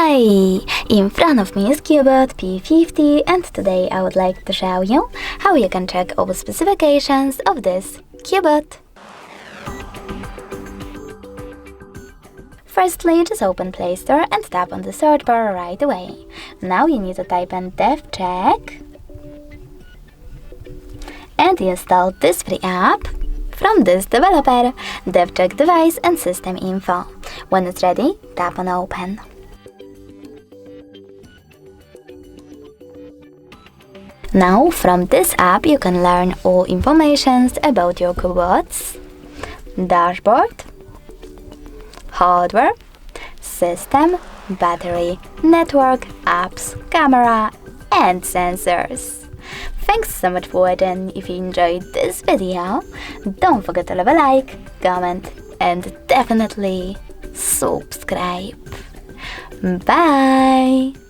Hi! In front of me is CUBOT P50 and today I would like to show you how you can check all the specifications of this CUBOT. Firstly, just open Play Store and tap on the search bar right away. Now you need to type in DevCheck and install this free app from this developer, DevCheck Device and System Info. When it's ready, tap on Open. Now, from this app you can learn all information about your CUBOTs, dashboard, hardware, system, battery, network, apps, camera, and sensors. Thanks so much for watching. If you enjoyed this video, don't forget to leave a like, comment, and definitely subscribe. Bye!